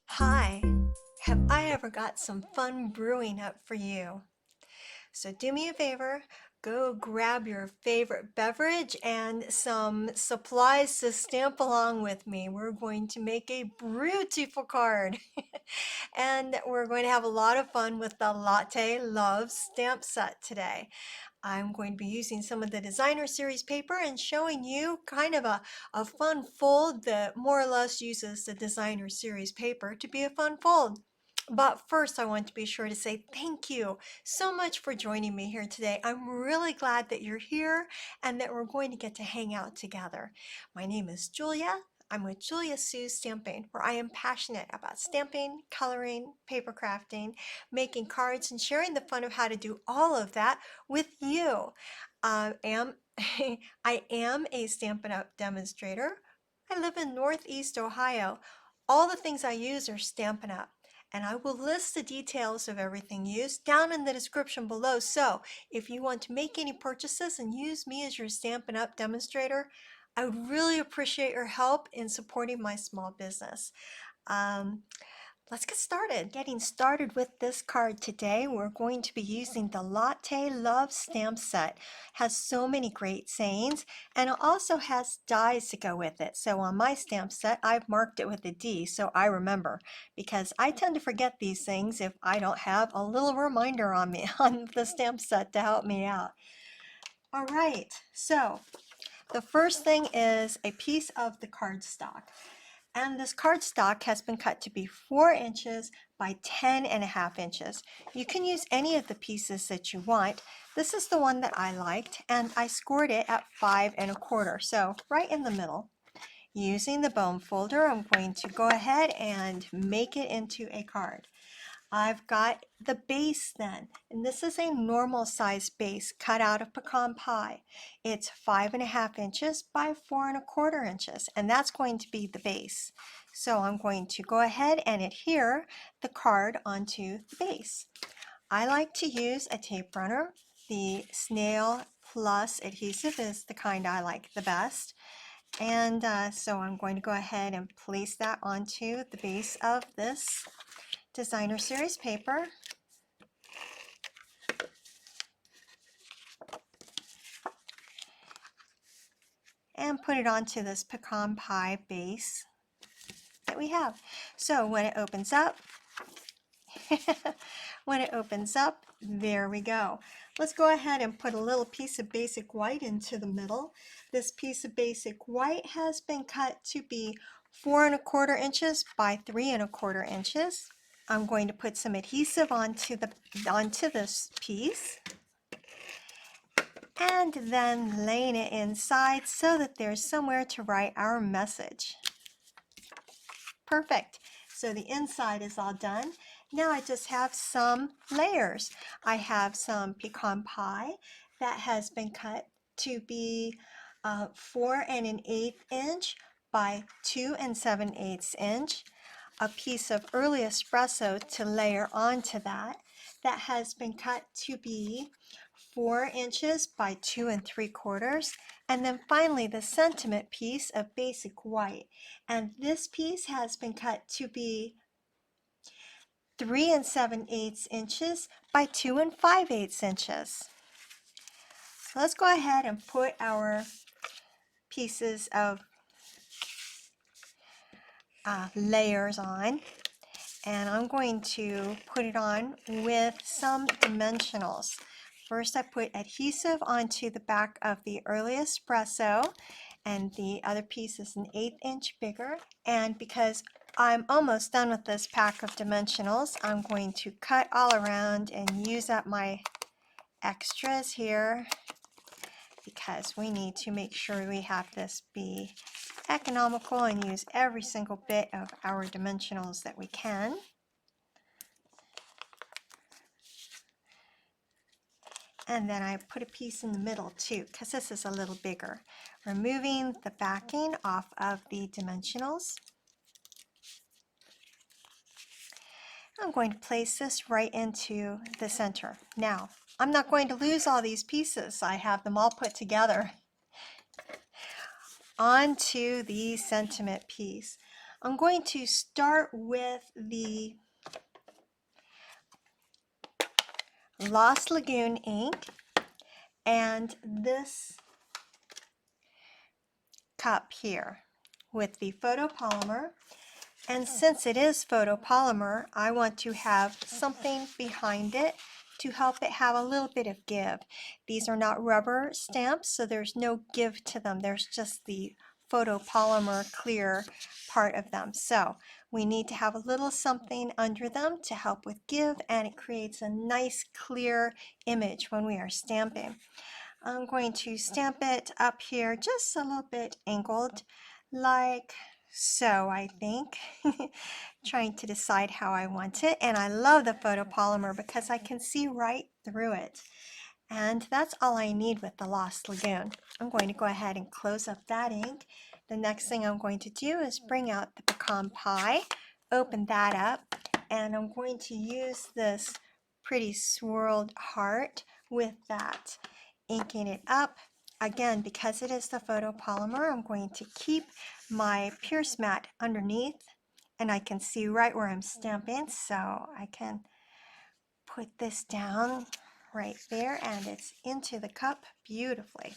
Hi, have I ever got some fun brewing up for you? So do me a favor, go grab your favorite beverage and some supplies to stamp along with me. We're going to make a beautiful card. And we're going to have a lot of fun with the Latte Love stamp set today. I'm going to be using some of the designer series paper and showing you kind of a fun fold that more or less uses the designer series paper to be a fun fold. But first, I want to be sure to say thank you so much for joining me here today. I'm really glad that you're here and that we're going to get to hang out together. My name is Julia. I'm with Julia Sue's Stamping, where I am passionate about stamping, coloring, paper crafting, making cards, and sharing the fun of how to do all of that with you. I am I am a Stampin' Up! Demonstrator. I live in Northeast Ohio. All the things I use are Stampin' Up! And I will list the details of everything used down in the description below. So if you want to make any purchases and use me as your Stampin' Up! Demonstrator, I would really appreciate your help in supporting my small business. Um, Let's get started. Getting started with this card today, we're going to be using the Latte Love stamp set. Has so many great sayings, and it also has dies to go with it. So on my stamp set, I've marked it with a D so I remember, because I tend to forget these things if I don't have a little reminder on me on the stamp set to help me out. All right, so the first thing is a piece of the cardstock. And this cardstock has been cut to be 4 inches by 10.5 inches. You can use any of the pieces that you want. This is the one that I liked, and I scored it at 5 1/4, so right in the middle. Using the bone folder, I'm going to go ahead and make it into a card. I've got the base then, and this is a normal size base cut out of pecan pie. It's 5.5 inches by 4 1/4 inches, and that's going to be the base. So I'm going to go ahead and adhere the card onto the base. I like to use a tape runner. The Snail Plus adhesive is the kind I like the best. And so I'm going to go ahead and place that onto the base of this designer series paper. And put it onto this pecan pie base that we have. So when it opens up, there we go. Let's go ahead and put a little piece of basic white into the middle. This piece of basic white has been cut to be 4 1/4 inches by 3 1/4 inches. I'm going to put some adhesive onto this piece, and then laying it inside so that there's somewhere to write our message. Perfect. So the inside is all done. Now I just have some layers. I have some pecan pie that has been cut to be 4 1/8 inch by 2 7/8 inch. A piece of early espresso to layer onto that has been cut to be 4 inches by 2 3/4. And then finally the sentiment piece of basic white. And this piece has been cut to be 3 7/8 inches by 2 5/8 inches. So let's go ahead and put our pieces of layers on. And I'm going to put it on with some dimensionals. First, I put adhesive onto the back of the early espresso, and the other piece is an 1/8 inch bigger. And because I'm almost done with this pack of dimensionals, I'm going to cut all around and use up my extras here, because we need to make sure we have this be economical and use every single bit of our dimensionals that we can. And then I put a piece in the middle too, because this is a little bigger. Removing the backing off of the dimensionals. I'm going to place this right into the center. Now, I'm not going to lose all these pieces. I have them all put together. onto the sentiment piece. I'm going to start with the Lost Lagoon ink and this cup here with the photopolymer. And since it is photopolymer, I want to have something behind it to help it have a little bit of give. These are not rubber stamps, so there's no give to them. There's just the photopolymer clear part of them. So we need to have a little something under them to help with give, and it creates a nice clear image when we are stamping. I'm going to stamp it up here just a little bit angled, like so, I think. Trying to decide how I want it. And I love the photopolymer because I can see right through it. And that's all I need with the Lost Lagoon. I'm going to go ahead and close up that ink. The next thing I'm going to do is bring out the pecan pie, open that up, and I'm going to use this pretty swirled heart with that, inking it up. Again, because it is the photopolymer, I'm going to keep my pierce mat underneath, and I can see right where I'm stamping, so I can put this down right there, and it's into the cup beautifully.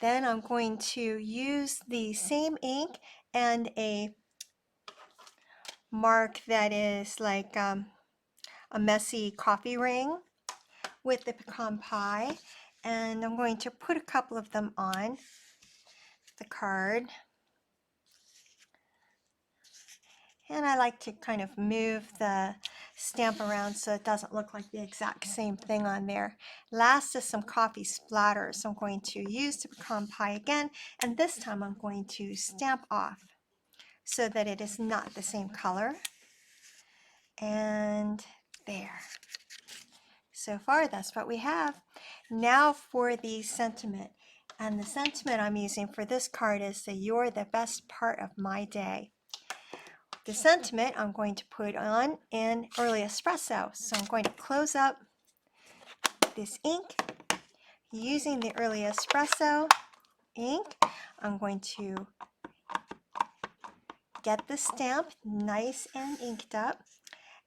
Then I'm going to use the same ink and a mark that is like a messy coffee ring with the pecan pie, and I'm going to put a couple of them on the card. And I like to kind of move the stamp around so it doesn't look like the exact same thing on there. Last is some coffee splatters. So I'm going to use the pecan pie again, and this time I'm going to stamp off so that it is not the same color. And there. So far, that's what we have. Now for the sentiment. And the sentiment I'm using for this card is that you're the best part of my day. The sentiment I'm going to put on in early espresso. So I'm going to close up this ink using the early espresso ink. I'm going to get the stamp nice and inked up,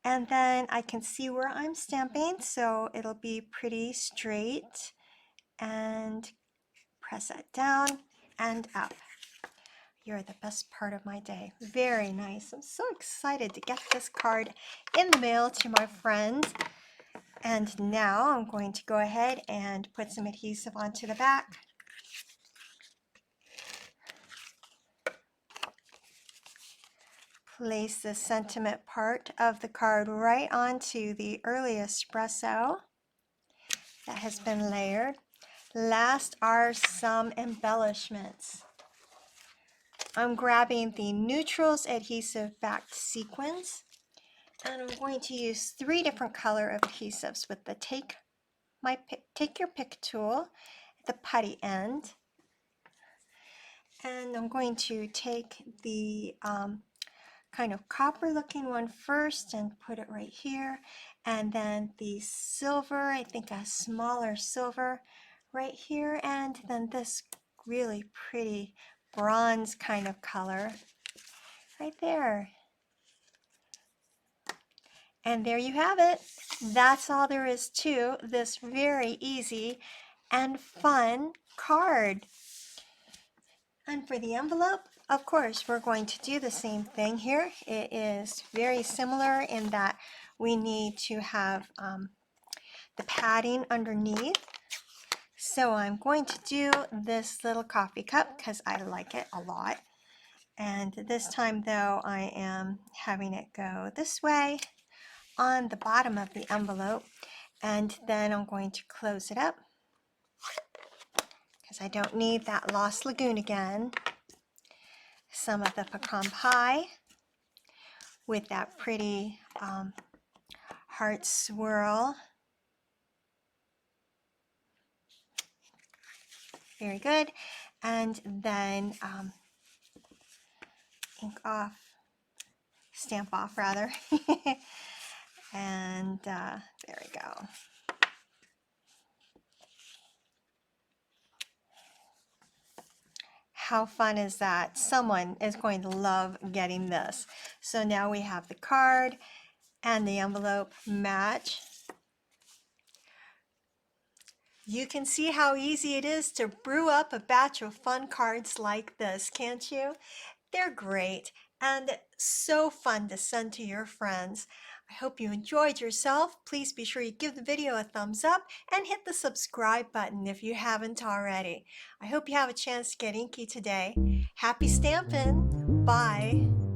and then I can see where I'm stamping, so it'll be pretty straight, and press that down and up. You're the best part of my day. Very nice. I'm so excited to get this card in the mail to my friends. And now I'm going to go ahead and put some adhesive onto the back. Place the sentiment part of the card right onto the early espresso that has been layered. Last are some embellishments. I'm grabbing the Neutrals adhesive backed sequins, and I'm going to use 3 different color adhesives with the take your pick tool at the putty end. And I'm going to take the kind of copper looking one first and put it right here, and then the silver, I think a smaller silver right here, and then this really pretty bronze kind of color right there. And there you have it. That's all there is to this very easy and fun card. And for the envelope, of course, we're going to do the same thing here. It is very similar in that we need to have the padding underneath. So I'm going to do this little coffee cup because I like it a lot. And this time though, I am having it go this way on the bottom of the envelope. And then I'm going to close it up because I don't need that Lost Lagoon again. Some of the pecan pie with that pretty heart swirl. Very good. And then ink off, stamp off rather. And there we go. How fun is that? Someone is going to love getting this. So now we have the card and the envelope match. You can see how easy it is to brew up a batch of fun cards like this, can't you? They're great and so fun to send to your friends. I hope you enjoyed yourself. Please be sure you give the video a thumbs up and hit the subscribe button if you haven't already. I hope you have a chance to get inky today. Happy stamping! Bye!